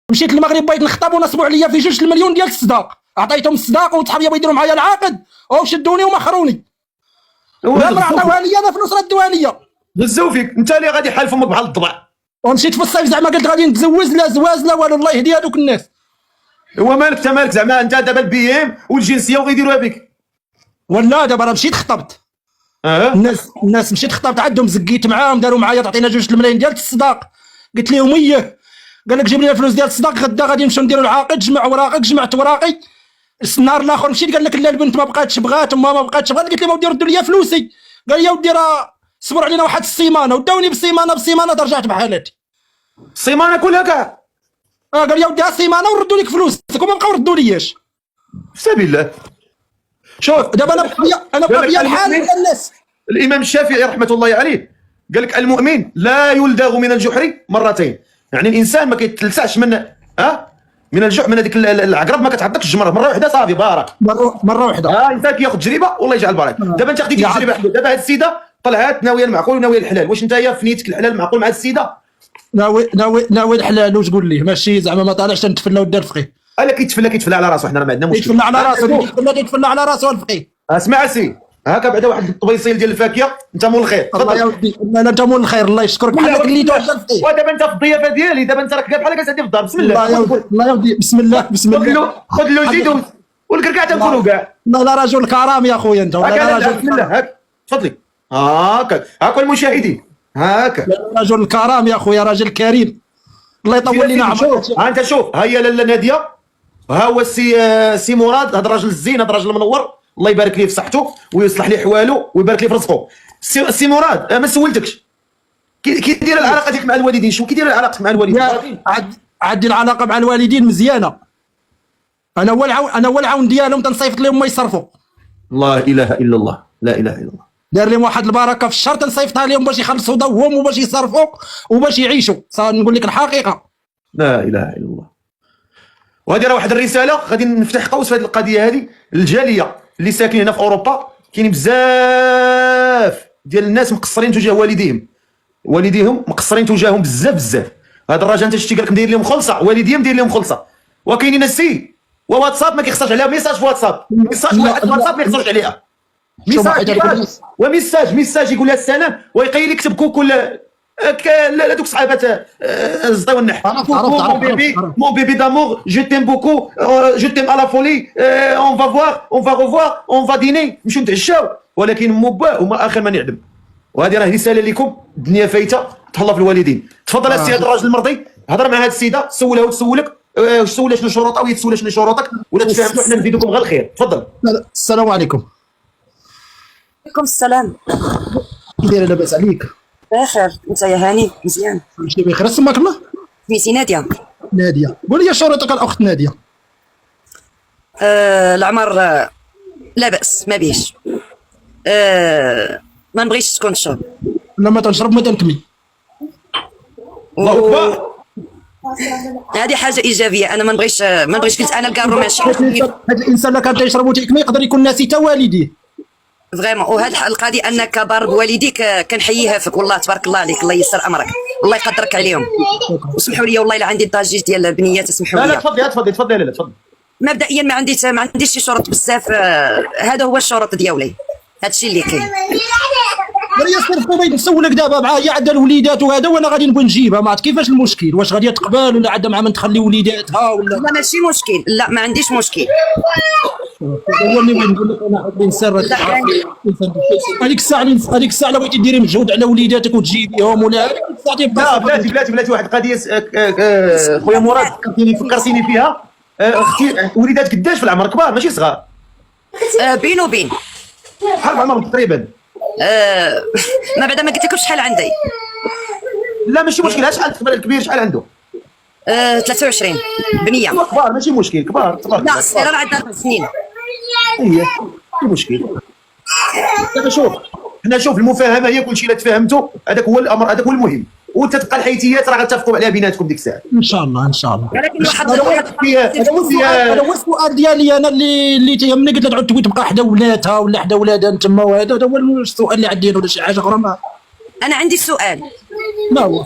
مشيت للمغرب بغيت نخطب ونصبوا عليا في 2 المليون ديال الصداق، عطيتهم الصداق وصحابي بغاو يديروا معايا العقد وشدوني ومخروني. ولما عطاوها لي انا فلوس ردوها لي. غزو فيك انت اللي غادي حال فمك بحال الضبع. ومشيت في الصيف زعما قلت غادي نتزوج، لا زواج لا والو، الله يهدي هذوك الناس. هو مالك انت مالك زعما انت دابا البي ام والجنسيه وغيديروها بك؟ ولا دابا راه مشيت خطبت. الناس مشيت خطبت عندهم، زكيت معاهم، داروا معايا تعطينا 2 الملايين ديال الصداق. قلت لهم اييه، قال لك جيب لي الفلوس ديال الصداق، غدا غادي نمشيو نديروا العقد، جمع وراقك. جمعت وراقي. النهار الاخر مشيت قال لك لا البنت ما بقاتش بغات وما ما بقاتش بغات. قلت لهم ودي ردوا لي فلوسي. قال يا ودي راه صبروا علينا واحد السيمانه، وداوني بسيمانه رجعت بحالتي. السيمانه كلها كاع؟ قال يا ودي سيمانه وردوا لك فلوسك، وما بقاو ردوا لياش. في سبيل الله. شوف دابا انا بقى بيا الحال ديال الناس. الامام الشافعي رحمه الله عليه قال لك المؤمن لا يلدغ من الجحر مرتين، يعني الانسان ما كيتلسعش من الجحر، من هذيك العقرب ما كتعطيكش الجمره مره واحده صافي بارك. مره واحده. انت كياخذ تجربه والله يجعل بارك. دابا انت خديتي تجربه. دابا هذه السيده طلعت ناويه المعقول وناويه الحلال، واش انت في نيتك الحلال المعقول مع هذه السيده؟ ناوي الحلال. وتقول ليه ماشي زعما ما طالعش تنتفلى ودار الفقيه. قال لك يتفلى على راسه، حنا ما عندنا مشكل. يتفلى على راسه، يتفلى على راسه الفقيه. اسمع سي، هكا بعدا واحد الطبيصيل ديال الفاكهه، انت مول الخير. الله يا ودي، لا انت مول الخير، الله يشكرك بحال اللي تو الفقيه. ودابا انت في الضيافه ديالي، دابا انت راك بحال جالس عندي في الدار. بسم الله. الله يا ودي، بسم الله بسم الله. خذ له زيد والكركاع تنكونوا كاع. لا رجل كرام يا خويا انت. لا بسم الله. هاك تفضلي. هاكا المشاهدين. هاكا رجل كرام يا خويا، راجل كريم، الله يطول لنا عمرك. انت شوف، ها هي لاله ناديه، ها هو سي مراد، هذا الراجل الزين، هذا الراجل المنور، الله يبارك ليه في صحته ويصلح ليه حواله ويبارك ليه في رزقه. سي مراد، ما سولتكش كي داير العلاقه ديالك مع الوالدين؟ شو كي داير علاقتك مع الوالدين؟ عندي العلاقه مع الوالدين مزيانه. انا هو العون ديالهم، تنصيفط لهم ما يصرفوا. لا اله الا الله، لا اله الا الله. دار لهم واحد البركه في الشهر، تنصيفطها لهم باش يخلصوا ضوهم وباش يصرفوا وباش يعيشوا. نقول لك الحقيقه، لا اله الا الله. وهذه راه واحد الرساله غادي نفتح قوس في هذه القضيه هذه. الجاليه اللي ساكنين هنا في اوروبا، كاينين بزاف ديال الناس مقصرين تجاه والديهم مقصرين تجاههم بزاف. هذا الراجل انت شتي قال لك مدير لهم خلصه، والديهم مدير لهم خلصه. وكاينين السي واتساب ما كيخسرش عليها ميساج في واتساب، ميساج واحد في واتساب ما يخسرش عليها ميساج يقول لها السلام ويقيل يكتب كل هذوك صحابات الزطي والنح. مون بيبي دامور، جو تيم بوكو، جو تيم على فولي، اون فا فوار، اون فا ريفوار، اون فا ديني، نمشيو نتعشاو، ولكن مباه وما اخر ما نعدم. وهذه راه رساله لكم، الدنيا فايته، تهلا في الوالدين. تفضل السي هذا الراجل المرضي، هضر مع هذه السيده، سولها وتسولك، سولها شنو شروطها وهي تسولها شنو شروطك، ولا تفاهمتوا حنا نفيدكم غير الخير. تفضل. السلام عليكم. عليكم السلام. كي داير؟ لاباس عليك؟ بخير، انت يا هاني؟ مزيان. ماشي بخير. اسمك الله؟ سميتي ناديه. ناديه، قول لي شروطك الاخت ناديه. العمر لا باس ما بيش. ما نبغيش تكون تشرب. لا ما تنشرب ما تنكمي. الله اكبر. هذه حاجه ايجابيه. انا ما نبغيش قلت انا الكارو ماشي. هذا الانسان اللي كان تيشرب وتيكمي يقدر يكون ناسي تا والديه. فريمون. وهاد القضيه انك بار بوالديك كنحييها فيك والله تبارك الله عليك، الله يسر امرك، الله يقدرك عليهم. وسمحوا لي والله الا عندي الضجيج ديال البنيات، اسمحوا لي. لا تفضلي لا تفضلي. مبدئيا ما عنديش شي شروط بزاف. هذا هو الشروط ديالي، هادشي اللي كاين. يا صرفوا بغيت نسولك دابا معايا عندها الوليدات وهذا، وانا غادي نبغي نجيبها، ما عرفت كيفاش المشكل، واش غادي تقبل ولا عندها مع من تخلي وليداتها ولا؟ لا ماشي مشكل، لا ما عنديش مشكل. هو اللي بغيت نقول لك انا حاب نسر هذيك الساعه اللي بغيتي ديري مجهود على وليداتك وتجيبيهم ولا بلاتي واحد القضيه خويا مراد فكرتيني فيها. اختي وليدات قداش في العمر؟ كبار ماشي صغار؟ بين وبين شحال في عمرهم تقريبا؟ ما بعدا ما قلت لكمش شحال عندي. لا ماشي مشكل. شحال الكبير شحال عنده؟ 23 بنيه. كبار ماشي مشكل، كبار تبارك الله. لا الصغيره عندها 4 سنين. هي ماشي مشكل. دابا شوف المفاهمه هي كلشي الا تفاهمتوا، هذاك هو الامر، هذاك هو المهم، وتتبقى الحيثيات راه غتتفقوا عليها بيناتكم ديك الساعه ان شاء الله ان شاء الله. ولكن هذا هو السؤال ديالي انا اللي تيهمني. قلت لها تعود تبقى حدا ولادها ولا حدا ولادها تما، وهذا هو السؤال اللي عندي، ولا شي حاجه اخرى ما. انا عندي سؤال. ما هو؟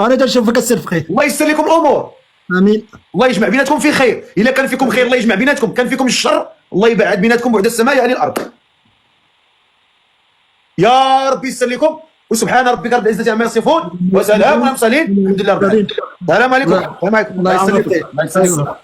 انا تنشوف فيك السير في خير. الله يسر لكم الامور. امين. الله يجمع بيناتكم في خير. الا كان فيكم خير الله يجمع بيناتكم، كان فيكم الشر الله يبعد بيناتكم بعد السماء يعني الارض. يا ربي يسر لكم، وسبحان ربك رب العزه عما يصفون، وسلام على المرسلين، الحمد لله رب العالمين. السلام عليكم. السلام عليكم. الله يسر لكم.